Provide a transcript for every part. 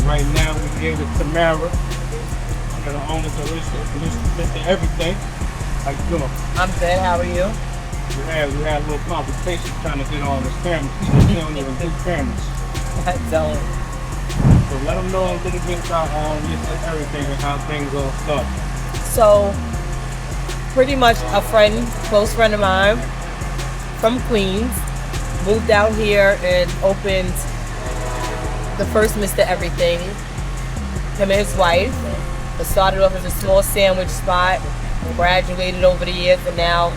right now we're here with Tamara, one of the owners of Mr. Everything. How you doing? I'm good. How are you? We had a little conversation trying to get on this camera. People don't even do cameras. I don't. So let them know a little bit about Mr. Everything and how things all start. So, pretty much a friend, close friend of mine from Queens, moved out here and opened the first Mr. Everything. Him and his wife. It started off as a small sandwich spot, graduated over the years, and now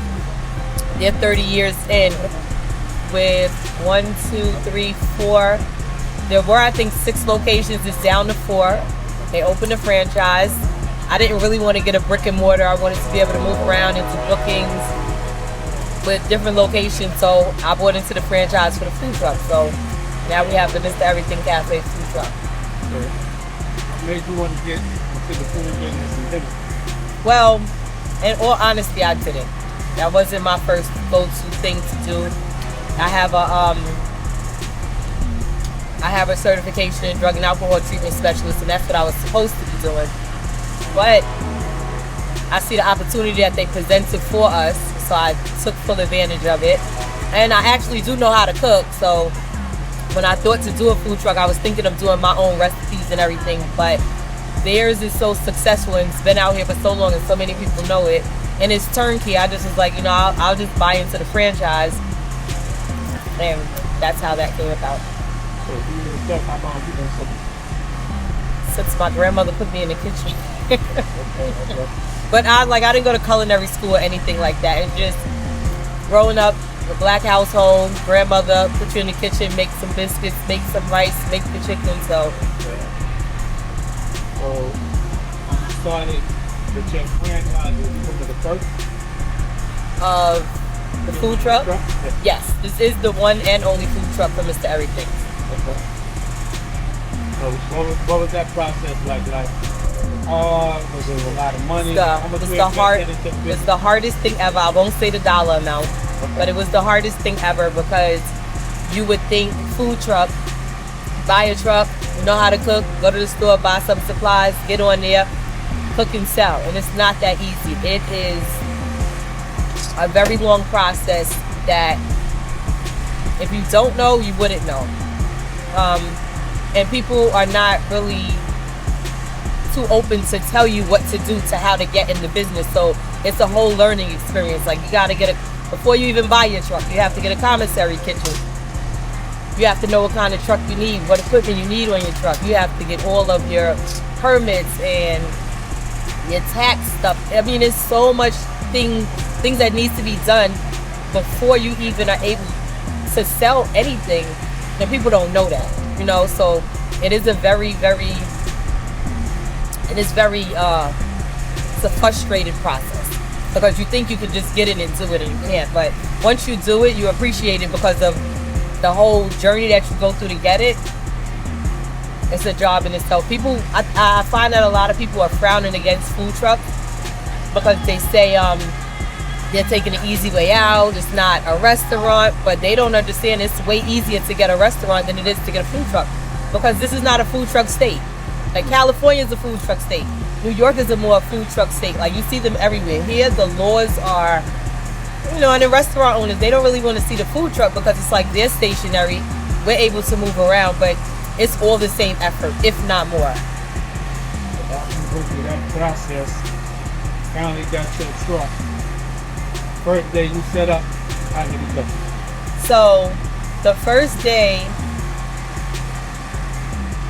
they're 30 years in with 1, 2, 3, 4. There were, I think, 6 locations. It's down to 4. They opened a franchise. I didn't really want to get a brick and mortar. I wanted to be able to move around into bookings with different locations. So I bought into the franchise for the food truck. So now we have the Mr. Everything Cafe food truck. Okay. What made you want to get into the food business and business? Well, in all honesty, I didn't. That wasn't my first go-to thing to do. I have a certification in drug and alcohol treatment specialist, and that's what I was supposed to be doing. But I see the opportunity that they presented for us, so I took full advantage of it. And I actually do know how to cook, so when I thought to do a food truck, I was thinking of doing my own recipes and everything, but theirs is so successful and it's been out here for so long and so many people know it. And it's turnkey. I just was like, I'll just buy into the franchise. And that's how that came about. So you were stuck, how long have you been stuck? Since my grandmother put me in the kitchen. Okay. But I didn't go to culinary school or anything like that. It's just growing up in a black household, grandmother put you in the kitchen, make some biscuits, make some rice, make the chicken. So you started with your franchise, you come to the first? The food truck? Yes, this is the one and only food truck for Mr. Everything. Okay. So what was that process like? Was it a lot of money? It's the hardest thing ever. I won't say the dollar amount, but it was the hardest thing ever because you would think food truck, buy a truck, you know how to cook, go to the store, buy some supplies, get on there, cook and sell. And it's not that easy. It is a very long process that if you don't know, you wouldn't know. And people are not really too open to tell you what to do to how to get in the business. So it's a whole learning experience. Like you got to before you even buy your truck, you have to get a commissary kitchen. You have to know what kind of truck you need, what equipment you need on your truck. You have to get all of your permits and your tax stuff. I mean, there's so much things that needs to be done before you even are able to sell anything. And people don't know that, so it is a it's a frustrated process because you think you could just get in and do it and you can't. But once you do it, you appreciate it because of the whole journey that you go through to get it. It's a job in itself. I find that a lot of people are frowning against food trucks because they say they're taking the easy way out. It's not a restaurant, but they don't understand it's way easier to get a restaurant than it is to get a food truck because this is not a food truck state. Like California is a food truck state. New York is a more food truck state. Like you see them everywhere. Here the laws are, and the restaurant owners, they don't really want to see the food truck because it's like they're stationary. We're able to move around, but it's all the same effort, if not more. After you go through that process, finally got your truck. First day you set up, how did it go? So the first day,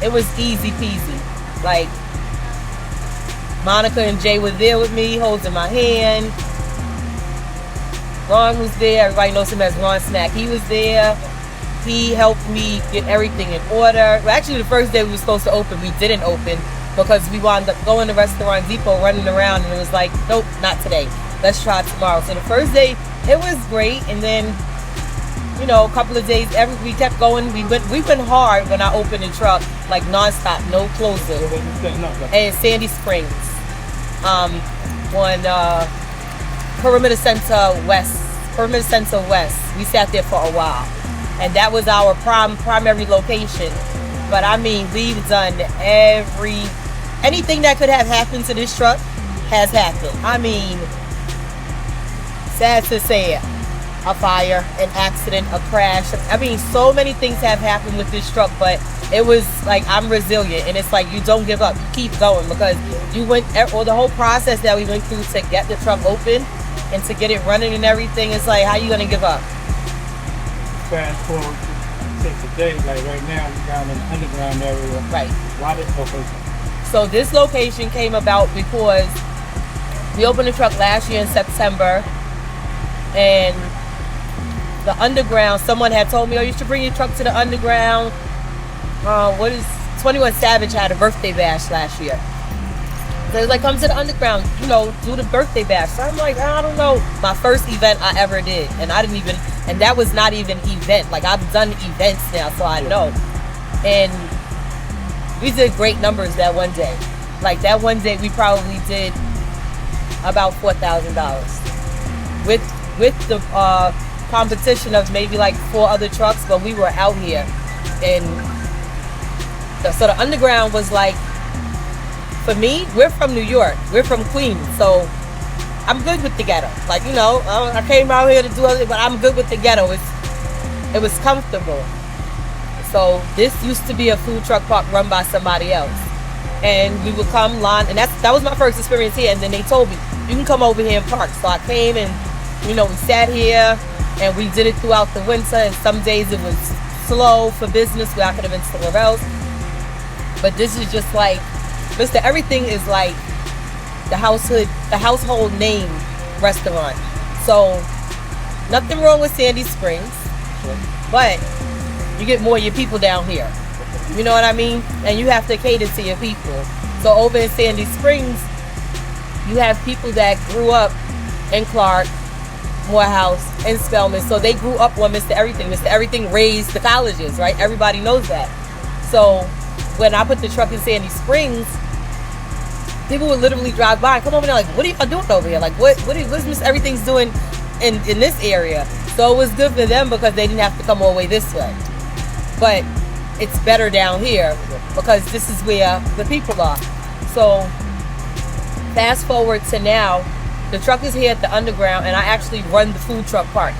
it was easy peasy. Like Monica and Jay were there with me, holding my hand. Ron was there. Everybody knows him as Ron Snack. He was there. He helped me get everything in order. Well, actually, the first day we were supposed to open, we didn't open because we wound up going to Restaurant Depot, running around, and it was like, nope, not today. Let's try tomorrow. So the first day, it was great, and then, a couple of days, we kept going. We went hard when I opened the truck, like nonstop, no closing. And Sandy Springs, on Perimeter Center West. We sat there for a while. And that was our primary location. But I mean, we've done anything that could have happened to this truck has happened. I mean, sad to say it, a fire, an accident, a crash. I mean, so many things have happened with this truck, but it was like, I'm resilient, and it's like, you don't give up, you keep going, because you went, or the whole process that we went through to get the truck open and to get it running and everything, it's like, how you gonna give up? Fast forward to today, like right now, we're down in the underground area. Right. Why this location? So this location came about because we opened the truck last year in September, and the underground, someone had told me, oh, you should bring your truck to the underground. 21 Savage had a birthday bash last year. So it's like, come to the underground, you know, do the birthday bash. So I'm like, I don't know. My first event I ever did, and that was not even event. Like, I've done events now, so I know. And we did great numbers that one day. Like, that one day we probably did about $4,000 with the competition of maybe like 4 other trucks, but we were out here. And so the underground was like, for me, we're from New York, we're from Queens, so I'm good with the ghetto. Like, you know, I came out here to do other, but I'm good with the ghetto. It was comfortable. So this used to be a food truck park run by somebody else, and we would come line, and that was my first experience here. And then they told me, you can come over here and park. So I came, and you know, we sat here and we did it throughout the winter, and some days it was slow for business where I could have been somewhere else. But this is just like, Mr. Everything is like the household name restaurant. So nothing wrong with Sandy Springs, but you get more of your people down here. You know what I mean? And you have to cater to your people. So over in Sandy Springs, you have people that grew up in Clark, Morehouse, and Spelman. So they grew up on Mr. Everything. Mr. Everything raised the colleges, right? Everybody knows that. So when I put the truck in Sandy Springs, people would literally drive by and come over there like, what are y'all doing over here? Like, what's Mr. Everything's doing in this area? So it was good for them because they didn't have to come all the way this way. But it's better down here because this is where the people are. So fast forward to now, the truck is here at the underground, and I actually run the food truck park.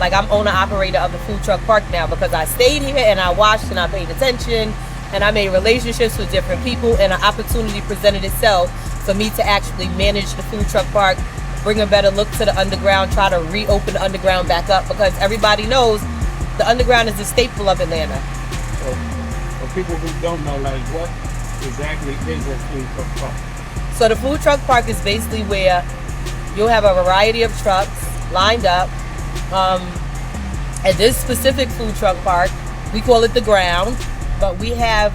Like, I'm owner operator of the food truck park now because I stayed here and I watched and I paid attention and I made relationships with different people, and an opportunity presented itself for me to actually manage the food truck park, bring a better look to the underground, try to reopen the underground back up, because everybody knows the underground is a staple of Atlanta. So for people who don't know, like, what exactly is a food truck park? So the food truck park is basically where you'll have a variety of trucks lined up. At this specific food truck park, we call it the ground, but we have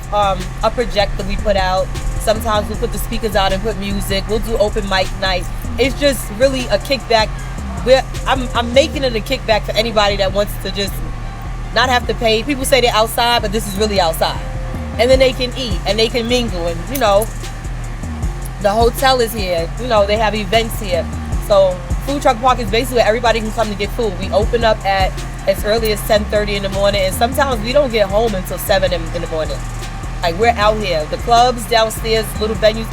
a projector we put out. Sometimes we'll put the speakers out and put music. We'll do open mic nights. It's just really a kickback. I'm making it a kickback for anybody that wants to just not have to pay. People say they're outside, but this is really outside. And then they can eat and they can mingle, and you know, the hotel is here. You know, they have events here. So food truck park is basically where everybody can come to get food. We open up at as early as 10:30 in the morning, and sometimes we don't get home until 7 in the morning. Like, we're out here. The clubs downstairs, little venues,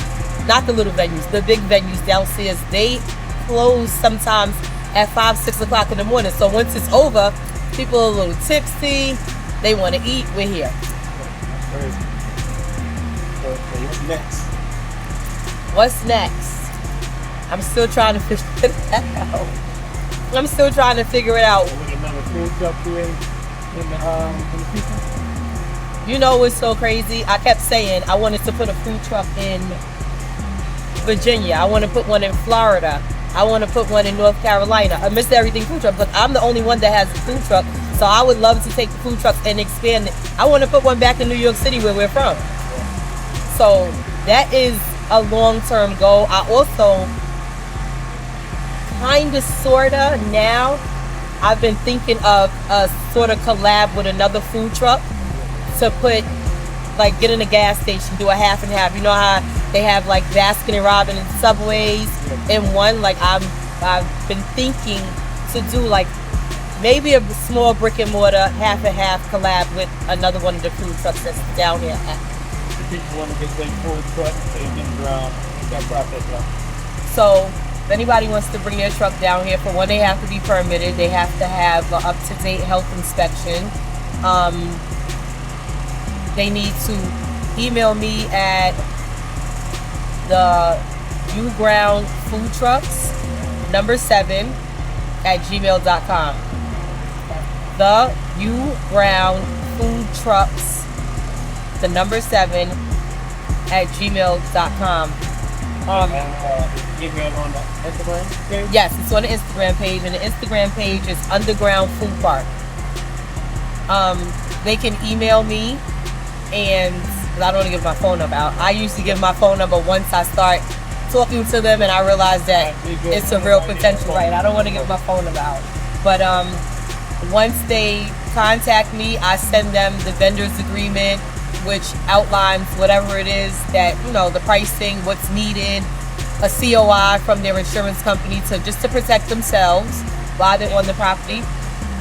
not the little venues, the big venues downstairs, they close sometimes at 5, 6 o'clock in the morning. So once it's over, people are a little tipsy, they want to eat, we're here. Crazy. So what's next? What's next? I'm still trying to figure it out. I'm still trying to figure it out. With another food truck here in the people? You know what's so crazy? I kept saying I wanted to put a food truck in Virginia. I want to put one in Florida. I want to put one in North Carolina. I Mr. Everything food truck, but I'm the only one that has a food truck. So I would love to take the food trucks and expand it. I want to put one back in New York City where we're from. So that is a long-term goal. I also kind of, sort of, now I've been thinking of a sort of collab with another food truck to put, like, get in a gas station, do a half and half. You know how they have like Baskin and Robbins and Subways in one? Like, I've been thinking to do like maybe a small brick and mortar, half and half collab with another one of the food trucks that's down here. If people want to get their food truck, they get around that process up. So if anybody wants to bring their truck down here, for one, they have to be permitted. They have to have an up-to-date health inspection. They need to email me at the uground food trucks #7 @gmail.com. The uground food trucks #7 @gmail.com. Email on the Instagram page? Yes, it's on the Instagram page, and the Instagram page is Underground Food Park. They can email me, and I don't want to give my phone number out. I usually give my phone number once I start talking to them and I realize that it's a real potential, right? I don't want to give my phone number out. But once they contact me, I send them the vendor's agreement, which outlines whatever it is that, you know, the pricing, what's needed, a COI from their insurance company to protect themselves while they're on the property.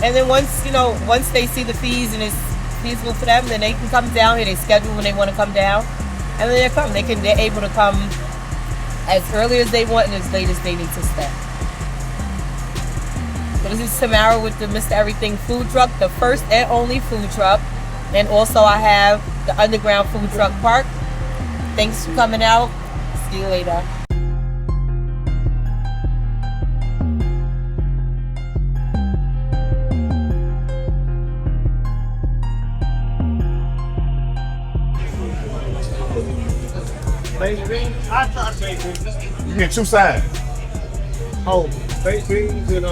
And then once they see the fees and it's feasible for them, then they can come down here. They schedule when they want to come down, and then they come. They're able to come as early as they want and as late as they need to stay. So this is Tamara with the Mr. Everything food truck, the first and only food truck. And also I have the Underground Food Truck Park. Thanks for coming out. See you later. Baked beans? I thought baked beans. You get two sides. Oh, baked beans and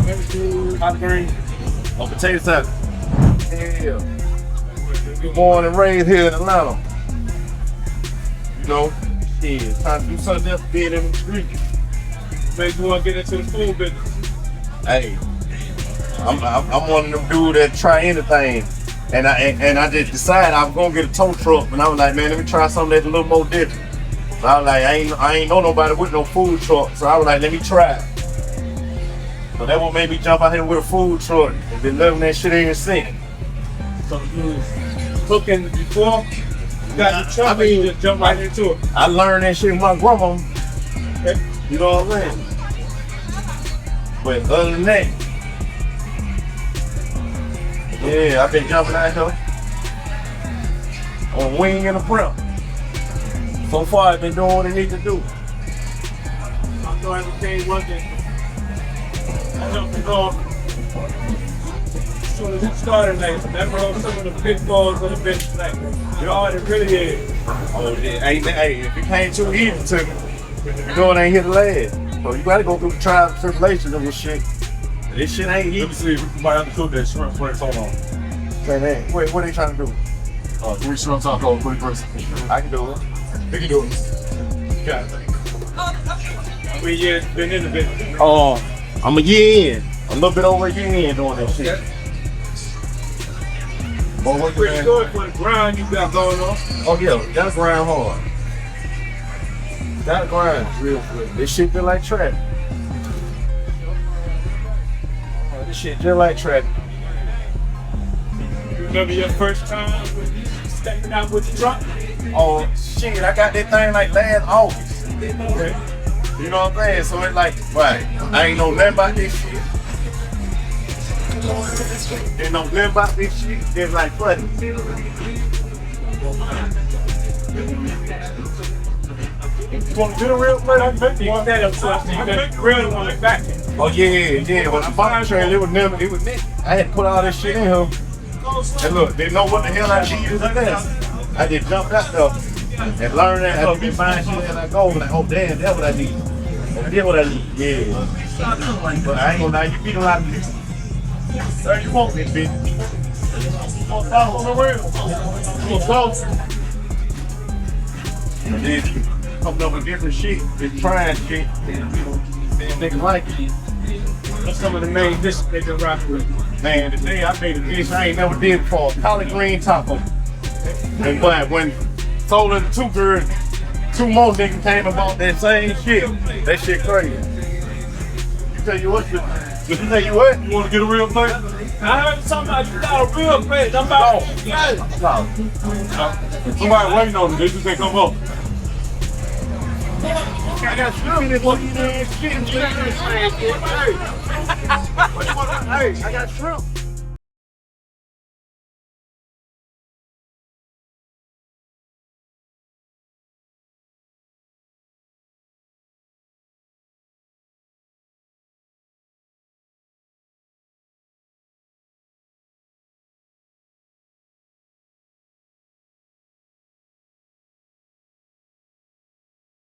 everything, hot green. On potato salad. Yeah. We born and raised here in Atlanta. You know, yeah, trying to do something else being in the street. Maybe you want to get into the food business. Hey, I'm one of them dudes that try anything. And I just decided I was gonna get a tow truck, and I was like, man, let me try something that's a little more different. So I was like, I ain't know nobody with no food truck, so I was like, let me try it. So that what made me jump out here with a food truck and been loving that shit ever since. So you was cooking before you got the truck, or you just jump right into it? I learned that shit with my grandma. Okay. You know what I'm saying? But other than that, yeah, I've been jumping out here on wing and a prep. So far, I've been doing what I need to do. I thought everything wasn't. I jumped the car. As soon as it started, like, that brought some of the pitfalls of the business. Like, you know, it really is. Oh, hey, if it came too easy to me, you know it ain't here to last. So you gotta go through the trials and tribulations of this shit. This shit ain't easy. Let me see if somebody understood that shrimp flex. Hold on. Say that. What are they trying to do? 3 shrimps on hold, 3 person. I can do it. They can do it. Got it. We years been in the business. Oh, I'm a year in. A little bit over a year in doing that shit. Boy, what you Pretty man? good for the grind you got going on. Oh yeah, gotta grind hard. Gotta grind real good. This shit feel like trap. This shit just like trap. You remember your first time when you stepping out with the truck? Oh shit, I got that thing like last August. Okay. You know what I'm saying? So it's like, right, I ain't know nothing about this shit. Ain't know nothing about this shit. It's like funny. You want to do the real thing? I bet you want that up to us. You got the real on the back end. Oh yeah. When I bought the trailer, it was never. I had to put all this shit in here. And look, didn't know what the hell I needed to this. I just jumped out there and learned that. I been buying shit as I go. Like, oh damn, that's what I need. I did what I need. Yeah. But I ain't gonna lie, you beat a lot of people. Sir, you won't get beat. You gonna talk on the real. You gonna talk. And then coming up with different shit, just trying shit. Niggas like it. What's some of the main dishes they been rocking with? Man, today I made a dish I ain't never did before. Collard green taco. And but when sold it to 2 girls, 2 more niggas came and bought that same shit. That shit crazy. You tell you what, the You say you what? You want to get a real plate? I heard somebody you got a real plate. I'm about to get it. Somebody waiting on you. They just ain't come up. I got shrimp in this one. Hey, I got shrimp.